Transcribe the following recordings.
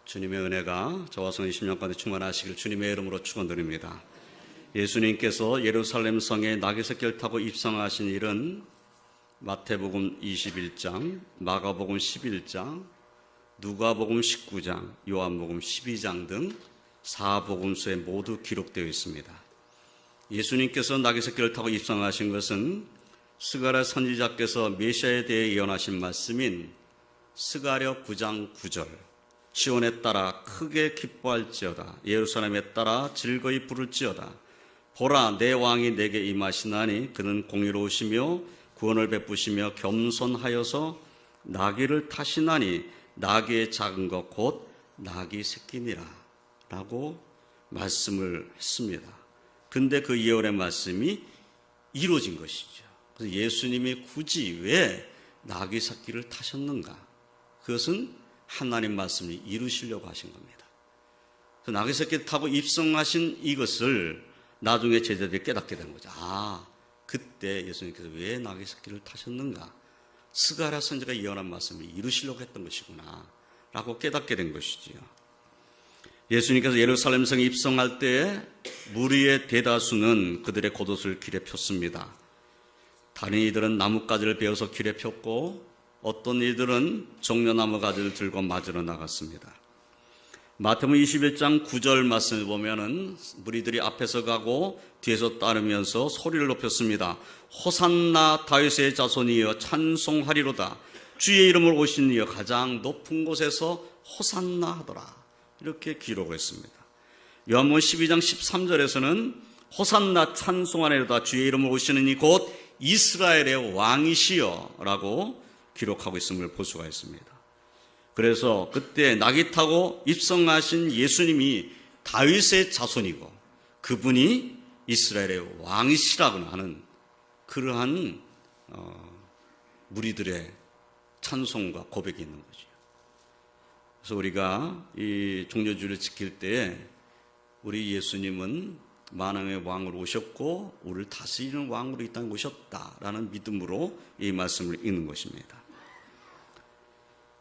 주님의 은혜가 저와 성의 10년간에 충만하시길 주님의 이름으로 축원드립니다. 예수님께서 예루살렘 성에 나귀새끼를 타고 입성하신 일은 마태복음 21장, 마가복음 11장, 누가복음 19장, 요한복음 12장 등 4복음서에 모두 기록되어 있습니다. 예수님께서 나귀새끼를 타고 입성하신 것은 스가랴 선지자께서 메시아에 대해 예언하신 말씀인 스가랴 9장 9절, 시온에 따라 크게 기뻐할지어다, 예루살렘에 따라 즐거이 부를지어다. 보라, 내 왕이 내게 임하시나니 그는 공의로우시며 구원을 베푸시며 겸손하여서 나귀를 타시나니 나귀의 작은 것 곧 나귀 새끼니라 라고 말씀을 했습니다. 근데 그 예언의 말씀이 이루어진 것이죠. 그래서 예수님이 굳이 왜 나귀 새끼를 타셨는가? 그것은 하나님 말씀을 이루시려고 하신 겁니다. 그래서 나귀 새끼를 타고 입성하신 이것을 나중에 제자들이 깨닫게 된 거죠. 그때 예수님께서 왜 나귀 새끼를 타셨는가? 스가랴 선지자가 예언한 말씀을 이루시려고 했던 것이구나 라고 깨닫게 된 것이지요. 예수님께서 예루살렘 성에 입성할 때 무리의 대다수는 그들의 겉옷을 길에 폈습니다. 다른 이들은 나뭇가지를 베어서 길에 폈고 어떤 이들은 종려나무 가지를 들고 맞으러 나갔습니다. 마태복음 21장 9절 말씀을 보면은 무리들이 앞에서 가고 뒤에서 따르면서 소리를 높였습니다. 호산나 다윗의 자손이여 찬송하리로다. 주의 이름으로 오신 이여 가장 높은 곳에서 호산나 하더라. 이렇게 기록했습니다. 요한복음 12장 13절에서는 호산나 찬송하리로다. 주의 이름으로 오시는 이 곧 이스라엘의 왕이시여 라고 기록하고 있음을 볼 수가 있습니다. 그래서 그때 나귀 타고 입성하신 예수님이 다윗의 자손이고 그분이 이스라엘의 왕이시라고 하는 그러한 무리들의 찬송과 고백이 있는 거죠. 그래서 우리가 이 종려주를 지킬 때에 우리 예수님은 만왕의 왕으로 오셨고 우리를 다스리는 왕으로 이 땅에 오셨다라는 믿음으로 이 말씀을 읽는 것입니다.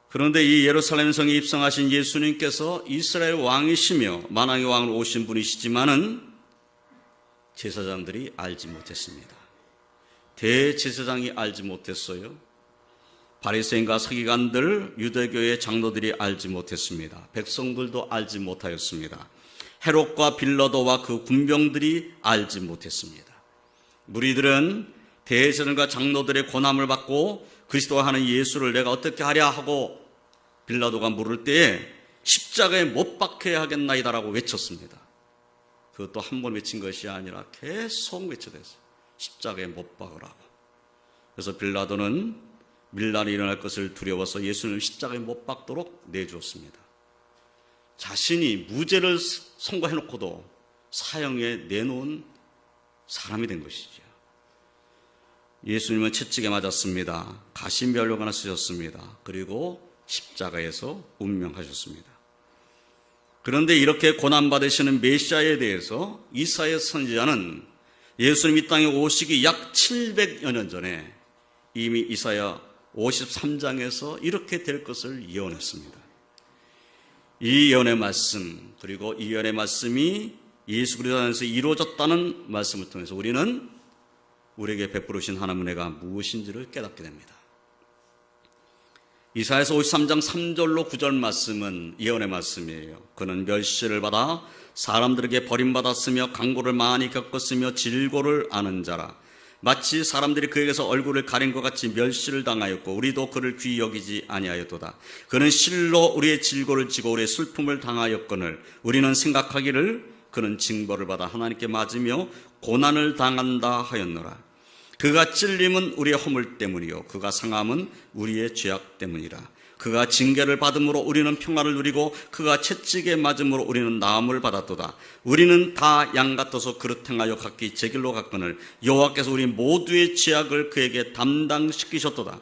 그런데 이 예루살렘 성에 입성하신 예수님께서 이스라엘 왕이시며 만왕의 왕으로 오신 분이시지만은 제사장들이 알지 못했습니다. 대제사장이 알지 못했어요. 바리새인과 서기관들, 유대교의 장로들이 알지 못했습니다. 백성들도 알지 못하였습니다. 헤롯과 빌라도와 그 군병들이 알지 못했습니다. 무리들은 대제사장과 장로들의 고난을 받고 그리스도가 하는 예수를 내가 어떻게 하랴 하고 빌라도가 물을 때에 십자가에 못 박혀야 하겠나이다라고 외쳤습니다. 그것도 한 번 외친 것이 아니라 계속 외쳐댔어요. 십자가에 못 박으라고. 그래서 빌라도는 밀란이 일어날 것을 두려워서 예수님을 십자가에 못 박도록 내주었습니다. 자신이 무죄를 선고해놓고도 사형에 내놓은 사람이 된 것이죠. 예수님은 채찍에 맞았습니다. 가시면류관 하나 쓰셨습니다. 그리고 십자가에서 운명하셨습니다. 그런데 이렇게 고난받으시는 메시아에 대해서 이사야 선지자는 예수님 이 땅에 오시기 약 700여 년 전에 이미 이사야 53장에서 이렇게 될 것을 예언했습니다. 이 예언의 말씀, 그리고 이 예언의 말씀이 예수 그리스도 안에서 이루어졌다는 말씀을 통해서 우리는 우리에게 베풀으신 하나님의 은혜가 무엇인지를 깨닫게 됩니다. 이사야서 53장 3절로 9절 말씀은 예언의 말씀이에요. 그는 멸시를 받아 사람들에게 버림받았으며 강고를 많이 겪었으며 질고를 아는 자라. 마치 사람들이 그에게서 얼굴을 가린 것 같이 멸시를 당하였고 우리도 그를 귀히 여기지 아니하였도다. 그는 실로 우리의 질고를 지고 우리의 슬픔을 당하였거늘 우리는 생각하기를 그는 징벌을 받아 하나님께 맞으며 고난을 당한다 하였노라. 그가 찔림은 우리의 허물 때문이요 그가 상함은 우리의 죄악 때문이라. 그가 징계를 받음으로 우리는 평화를 누리고 그가 채찍에 맞음으로 우리는 나음을 받았도다. 우리는 다 양 같아서 그릇 행하여 각기 제 길로 갔거늘 여호와께서 우리 모두의 죄악을 그에게 담당시키셨도다.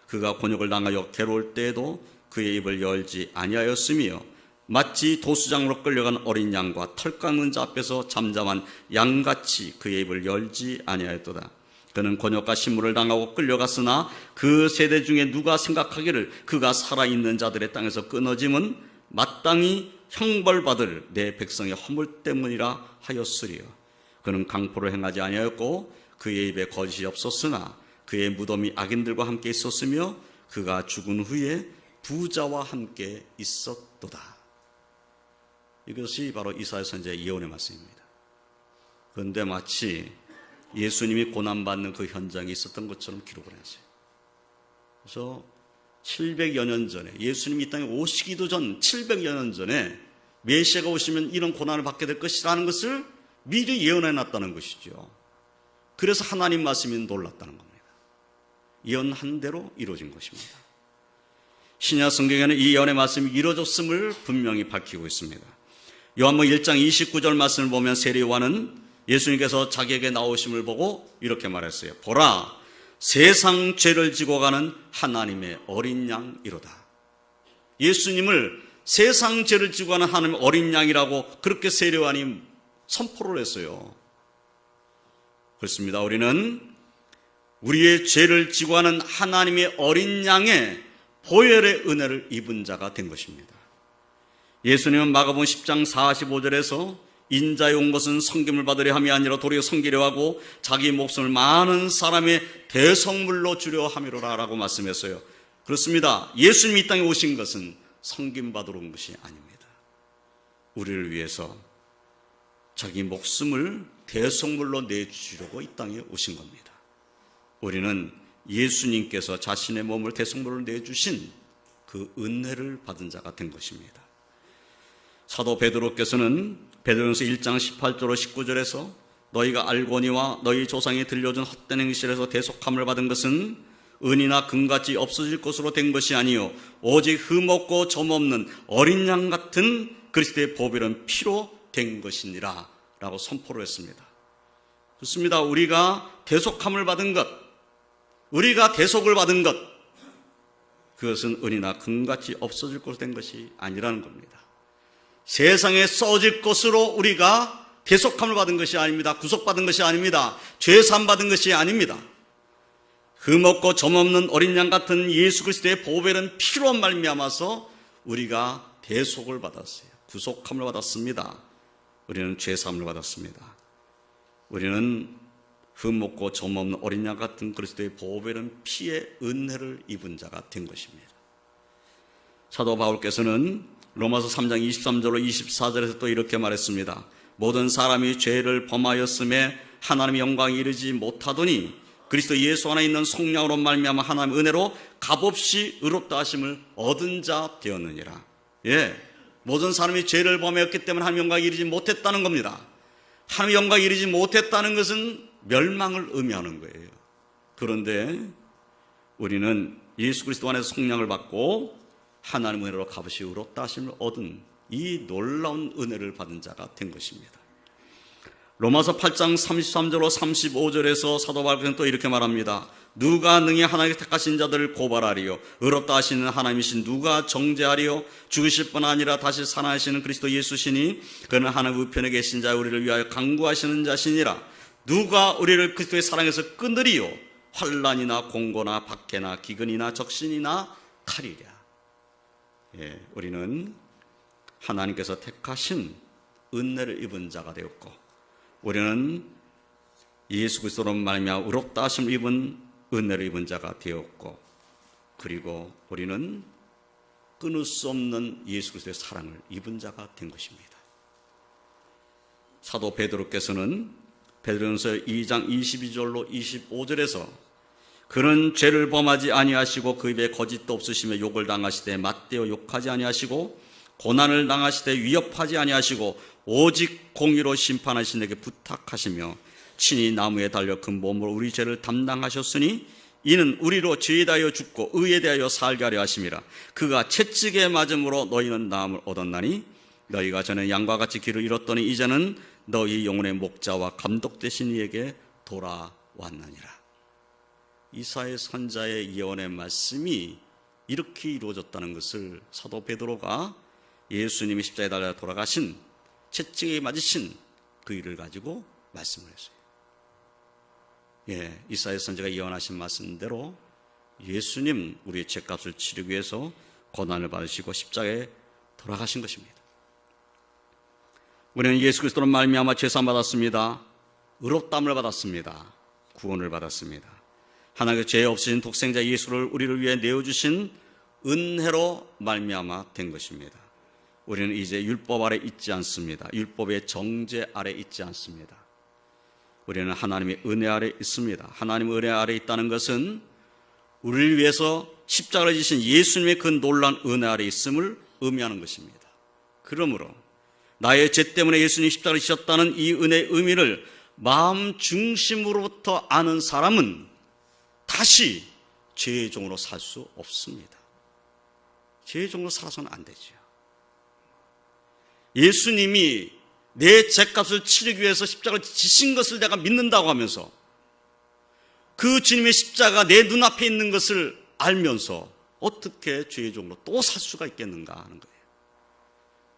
그가 곤욕을 당하여 괴로울 때에도 그의 입을 열지 아니하였으며 마치 도수장으로 끌려간 어린 양과 털 깎는 자 앞에서 잠잠한 양같이 그의 입을 열지 아니하였도다. 그는 곤욕과 신물을 당하고 끌려갔으나 그 세대 중에 누가 생각하기를 그가 살아있는 자들의 땅에서 끊어짐은 마땅히 형벌받을 내 백성의 허물 때문이라 하였으리요. 그는 강포를 행하지 아니하였고 그의 입에 거짓이 없었으나 그의 무덤이 악인들과 함께 있었으며 그가 죽은 후에 부자와 함께 있었도다. 이것이 바로 이사야 선지자의 예언의 말씀입니다. 그런데 마치 예수님이 고난받는 그 현장에 있었던 것처럼 기록을 했어요. 그래서 700여 년 전에, 예수님이 이 땅에 오시기도 전 700여 년 전에 메시아가 오시면 이런 고난을 받게 될 것이라는 것을 미리 예언해 놨다는 것이죠. 그래서 하나님 말씀이 놀랐다는 겁니다. 예언한 대로 이루어진 것입니다. 신약 성경에는 이 예언의 말씀이 이루어졌음을 분명히 밝히고 있습니다. 요한복음 1장 29절 말씀을 보면 세례 요한은 예수님께서 자기에게 나오심을 보고 이렇게 말했어요. 보라, 세상 죄를 지고 가는 하나님의 어린 양이로다. 예수님을 세상 죄를 지고 가는 하나님의 어린 양이라고 그렇게 세례 요한이 선포를 했어요. 그렇습니다. 우리는 우리의 죄를 지고 가는 하나님의 어린 양의 보혈의 은혜를 입은 자가 된 것입니다. 예수님은 마가복음 10장 45절에서 인자에 온 것은 섬김을 받으려 함이 아니라 도리어 섬기려 하고 자기 목숨을 많은 사람의 대성물로 주려 함이로라 라고 말씀했어요. 그렇습니다. 예수님이 이 땅에 오신 것은 섬김받으러 온 것이 아닙니다. 우리를 위해서 자기 목숨을 대성물로 내주려고 이 땅에 오신 겁니다. 우리는 예수님께서 자신의 몸을 대성물로 내주신 그 은혜를 받은 자가 된 것입니다. 사도 베드로께서는 베드로전서 1장 18절로 19절에서 너희가 알거니와 너희 조상이 들려준 헛된 행실에서 대속함을 받은 것은 은이나 금같이 없어질 것으로 된 것이 아니요 오직 흠없고 점없는 어린 양 같은 그리스도의 보배로운 피로 된 것이니라 라고 선포를 했습니다. 좋습니다. 우리가 대속함을 받은 것, 우리가 대속을 받은 것, 그것은 은이나 금같이 없어질 것으로 된 것이 아니라는 겁니다. 세상에 써질 것으로 우리가 대속함을 받은 것이 아닙니다. 구속받은 것이 아닙니다. 죄사함 받은 것이 아닙니다. 흠없고 점없는 어린 양 같은 예수 그리스도의 보배는 피로 말미암아서 우리가 대속을 받았어요. 구속함을 받았습니다. 우리는 죄사함을 받았습니다. 우리는 흠없고 점없는 어린 양 같은 그리스도의 보배는 피의 은혜를 입은 자가 된 것입니다. 사도 바울께서는 로마서 3장 23절로 24절에서 또 이렇게 말했습니다. 모든 사람이 죄를 범하였음에 하나님의 영광이 이르지 못하더니 그리스도 예수 안에 있는 속량으로 말미암아 하나님의 은혜로 값없이 의롭다 하심을 얻은 자 되었느니라. 모든 사람이 죄를 범하였기 때문에 하나님의 영광이 이르지 못했다는 겁니다. 하나님의 영광이 이르지 못했다는 것은 멸망을 의미하는 거예요. 그런데 우리는 예수 그리스도 안에서 속량을 받고 하나님의 은혜로 값없이 의롭다 하심을 얻은 이 놀라운 은혜를 받은 자가 된 것입니다. 로마서 8장 33절로 35절에서 사도 바울은 또 이렇게 말합니다. 누가 능히 하나님의 택하신 자들을 고발하리요 의롭다 하시는 하나님이신 누가 정죄하리요 죽으실 뿐 아니라 다시 살아나시는 그리스도 예수시니 그는 하나님 우편에 계신 자 우리를 위하여 강구하시는 자시니라. 누가 우리를 그리스도의 사랑에서 끊으리요 환난이나 공고나 박해나 기근이나 적신이나 칼이랴. 우리는 하나님께서 택하신 은혜를 입은 자가 되었고 우리는 예수 그리스도로 말미암아 의롭다 하심을 입은 은혜를 입은 자가 되었고 그리고 우리는 끊을 수 없는 예수 그리스도의 사랑을 입은 자가 된 것입니다. 사도 베드로께서는 베드로전서 2장 22절로 25절에서 그는 죄를 범하지 아니하시고 그 입에 거짓도 없으시며 욕을 당하시되 맞대어 욕하지 아니하시고 고난을 당하시되 위협하지 아니하시고 오직 공의로 심판하신 에게 부탁하시며 친히 나무에 달려 그 몸으로 우리 죄를 담당하셨으니 이는 우리로 죄에 대하여 죽고 의에 대하여 살게 하려 하심이라. 그가 채찍에 맞음으로 너희는 나음을 얻었나니 너희가 전에 양과 같이 길을 잃었더니 이제는 너희 영혼의 목자와 감독 되신 이에게 돌아왔느니라. 이사야 선지자의 예언의 말씀이 이렇게 이루어졌다는 것을 사도 베드로가 예수님이 십자가에 달려 돌아가신 채찍에 맞으신 그 일을 가지고 말씀을 했어요. 이사야 선지자가 예언하신 말씀대로 예수님 우리의 죄값을 치르기 위해서 고난을 받으시고 십자가에 돌아가신 것입니다. 우리는 예수 그리스도로 말미암아 죄사함 받았습니다. 의롭다함을 받았습니다. 구원을 받았습니다. 하나님의 죄 없으신 독생자 예수를 우리를 위해 내어주신 은혜로 말미암아 된 것입니다. 우리는 이제 율법 아래 있지 않습니다. 율법의 정죄 아래 있지 않습니다. 우리는 하나님의 은혜 아래 있습니다. 하나님의 은혜 아래 있다는 것은 우리를 위해서 십자가를 지신 예수님의 그 놀라운 은혜 아래 있음을 의미하는 것입니다. 그러므로 나의 죄 때문에 예수님이 십자가를 지셨다는 이 은혜의 의미를 마음 중심으로부터 아는 사람은 다시 죄의 종으로 살 수 없습니다. 죄의 종으로 살아서는 안 되죠. 예수님이 내 죄값을 치르기 위해서 십자가를 지신 것을 내가 믿는다고 하면서 그 주님의 십자가 내 눈앞에 있는 것을 알면서 어떻게 죄의 종으로 또 살 수가 있겠는가 하는 거예요.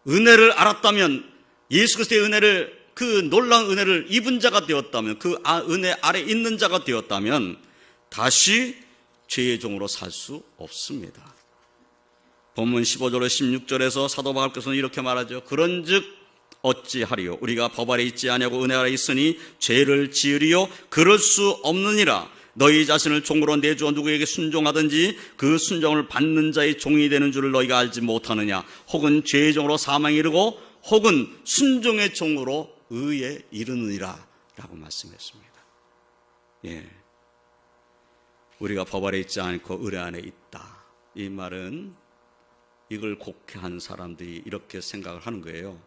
은혜를 알았다면, 예수 그리스도의 은혜를, 그 놀라운 은혜를 입은 자가 되었다면, 그 은혜 아래 있는 자가 되었다면 다시 죄의 종으로 살 수 없습니다. 본문 15절로 16절에서 사도 바울께서는 이렇게 말하죠. 그런즉 어찌하리요? 우리가 법 아래 있지 아니하고 은혜 아래 있으니 죄를 지으리요? 그럴 수 없느니라. 너희 자신을 종으로 내주어 누구에게 순종하든지 그 순종을 받는 자의 종이 되는 줄을 너희가 알지 못하느냐? 혹은 죄의 종으로 사망에 이르고 혹은 순종의 종으로 의에 이르느니라 라고 말씀했습니다. 예, 우리가 법 아래 있지 않고 은혜 안에 있다. 이 말은 이걸 곡해한 사람들이 이렇게 생각을 하는 거예요.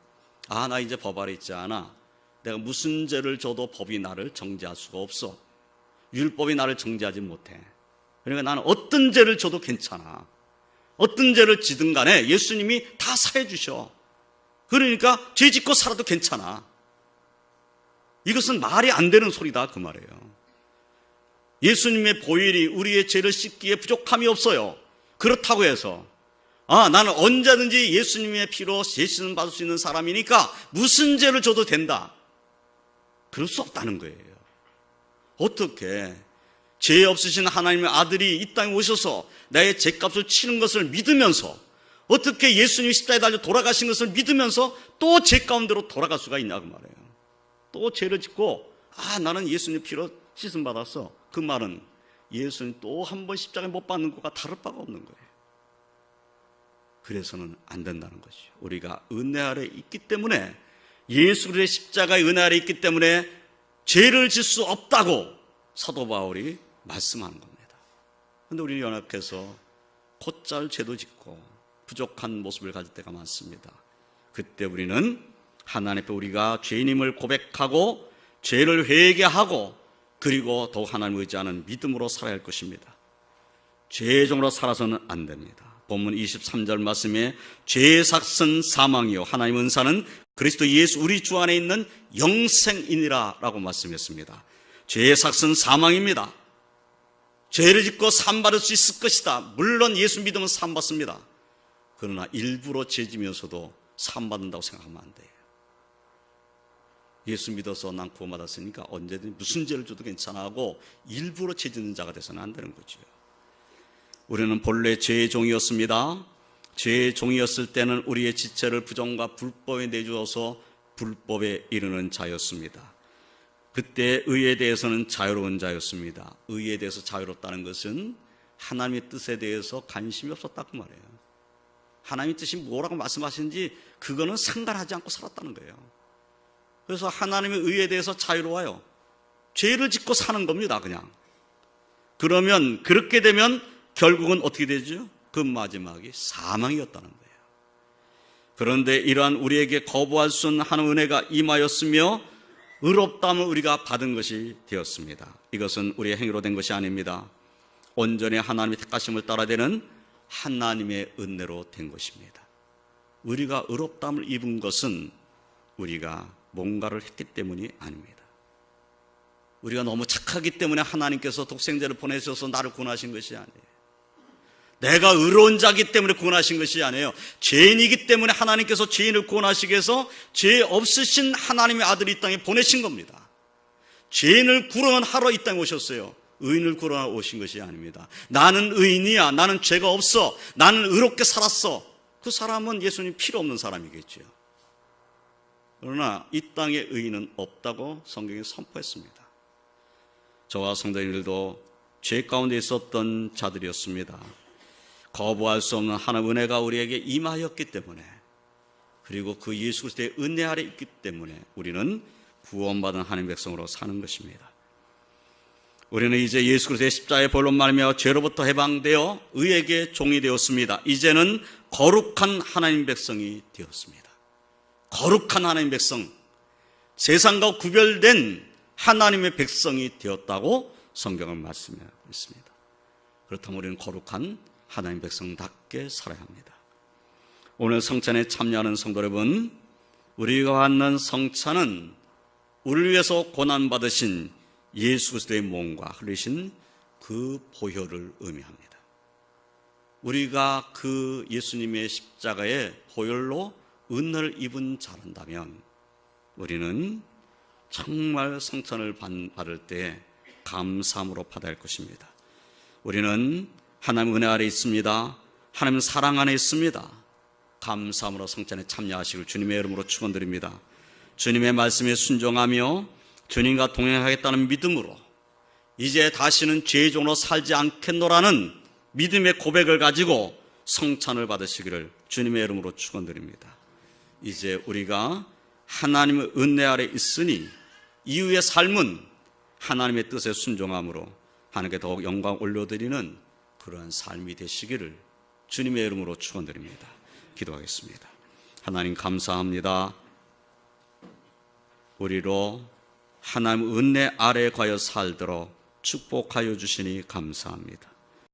아, 나 이제 법 아래 있지 않아. 내가 무슨 죄를 져도 법이 나를 정죄할 수가 없어. 율법이 나를 정죄하지 못해. 그러니까 나는 어떤 죄를 져도 괜찮아. 어떤 죄를 지든 간에 예수님이 다 사해 주셔. 그러니까 죄 짓고 살아도 괜찮아. 이것은 말이 안 되는 소리다 그 말이에요. 예수님의 보혈이 우리의 죄를 씻기에 부족함이 없어요. 그렇다고 해서 나는 언제든지 예수님의 피로 죄 씻음 받을 수 있는 사람이니까 무슨 죄를 져도 된다. 그럴 수 없다는 거예요. 어떻게 죄 없으신 하나님의 아들이 이 땅에 오셔서 나의 죄값을 치는 것을 믿으면서, 어떻게 예수님이 십자가에 달려 돌아가신 것을 믿으면서 또 죄 가운데로 돌아갈 수가 있냐고 말해요. 또 죄를 짓고 나는 예수님 피로 씻음 받았어. 그 말은 예수님 또 한 번 십자가에 못 박는 것과 다를 바가 없는 거예요. 그래서는 안 된다는 것이죠. 우리가 은혜 아래 있기 때문에, 예수 그리스도의 십자가의 은혜 아래 있기 때문에 죄를 질 수 없다고 사도 바울이 말씀하는 겁니다. 그런데 우리는 연약해서 곧잘 죄도 짓고 부족한 모습을 가질 때가 많습니다. 그때 우리는 하나님 앞에 우리가 죄인임을 고백하고 죄를 회개하고 그리고 더욱 하나님을 의지하는 믿음으로 살아야 할 것입니다. 죄의 종으로 살아서는 안 됩니다. 본문 23절 말씀에 죄의 삭은 사망이요 하나님의 은사는 그리스도 예수 우리 주 안에 있는 영생이니라 라고 말씀했습니다. 죄의 삭은 사망입니다. 죄를 짓고 사함받을 수 있을 것이다. 물론 예수 믿으면 사함받습니다. 그러나 일부러 죄 지면서도 사함받는다고 생각하면 안 돼요. 예수 믿어서 난 구원받았으니까 언제든 무슨 죄를 줘도 괜찮아 하고 일부러 죄 짓는 자가 돼서는 안 되는 거죠. 우리는 본래 죄의 종이었습니다. 죄의 종이었을 때는 우리의 지체를 부정과 불법에 내주어서 불법에 이르는 자였습니다. 그때 의에 대해서는 자유로운 자였습니다. 의에 대해서 자유롭다는 것은 하나님의 뜻에 대해서 관심이 없었다고 말해요. 하나님의 뜻이 뭐라고 말씀하시는지 그거는 상관하지 않고 살았다는 거예요. 그래서 하나님의 의에 대해서 자유로워요. 죄를 짓고 사는 겁니다, 그냥. 그러면 그렇게 되면 결국은 어떻게 되죠? 그 마지막이 사망이었다는 거예요. 그런데 이러한 우리에게 거부할 수 없는 하나님의 은혜가 임하였으며 의롭다함을 우리가 받은 것이 되었습니다. 이것은 우리의 행위로 된 것이 아닙니다. 온전히 하나님의 택하심을 따라되는 하나님의 은혜로 된 것입니다. 우리가 의롭다함을 입은 것은 우리가 뭔가를 했기 때문이 아닙니다. 우리가 너무 착하기 때문에 하나님께서 독생자를 보내셔서 나를 구원하신 것이 아니에요. 내가 의로운 자기 때문에 구원하신 것이 아니에요. 죄인이기 때문에 하나님께서 죄인을 구원하시기 위해서 죄 없으신 하나님의 아들이 이 땅에 보내신 겁니다. 죄인을 구원하러 이 땅에 오셨어요. 의인을 구원하러 오신 것이 아닙니다. 나는 의인이야. 나는 죄가 없어. 나는 의롭게 살았어. 그 사람은 예수님 필요 없는 사람이겠죠. 그러나 이 땅에 의인은 없다고 성경이 선포했습니다. 저와 성도님들도 죄 가운데 있었던 자들이었습니다. 거부할 수 없는 하나님의 은혜가 우리에게 임하였기 때문에, 그리고 그 예수 그리스도의 은혜 아래 있기 때문에 우리는 구원받은 하나님의 백성으로 사는 것입니다. 우리는 이제 예수 그리스도의 십자가의 보혈로 말미암아 죄로부터 해방되어 의에게 종이 되었습니다. 이제는 거룩한 하나님 백성이 되었습니다. 거룩한 하나님 백성, 세상과 구별된 하나님의 백성이 되었다고 성경은 말씀하고 있습니다. 그렇다면 우리는 거룩한 하나님 백성답게 살아야 합니다. 오늘 성찬에 참여하는 성도 여러분, 우리가 받는 성찬은 우리를 위해서 고난받으신 예수 그리스도의 몸과 흘리신 그 보혈을 의미합니다. 우리가 그 예수님의 십자가의 보혈로 은혜를 입은 자란다면 우리는 정말 성찬을 받을 때 감사함으로 받아야 할 것입니다. 우리는 하나님 은혜 아래 있습니다. 하나님 사랑 안에 있습니다. 감사함으로 성찬에 참여하시길 주님의 이름으로 축원드립니다. 주님의 말씀에 순종하며 주님과 동행하겠다는 믿음으로 이제 다시는 죄의 종으로 살지 않겠노라는 믿음의 고백을 가지고 성찬을 받으시기를 주님의 이름으로 축원드립니다. 이제 우리가 하나님의 은혜 아래 있으니 이후의 삶은 하나님의 뜻에 순종함으로 하나님께 더욱 영광 올려드리는 그러한 삶이 되시기를 주님의 이름으로 축원드립니다. 기도하겠습니다. 하나님 감사합니다. 우리로 하나님 은혜 아래 과여 살도록 축복하여 주시니 감사합니다.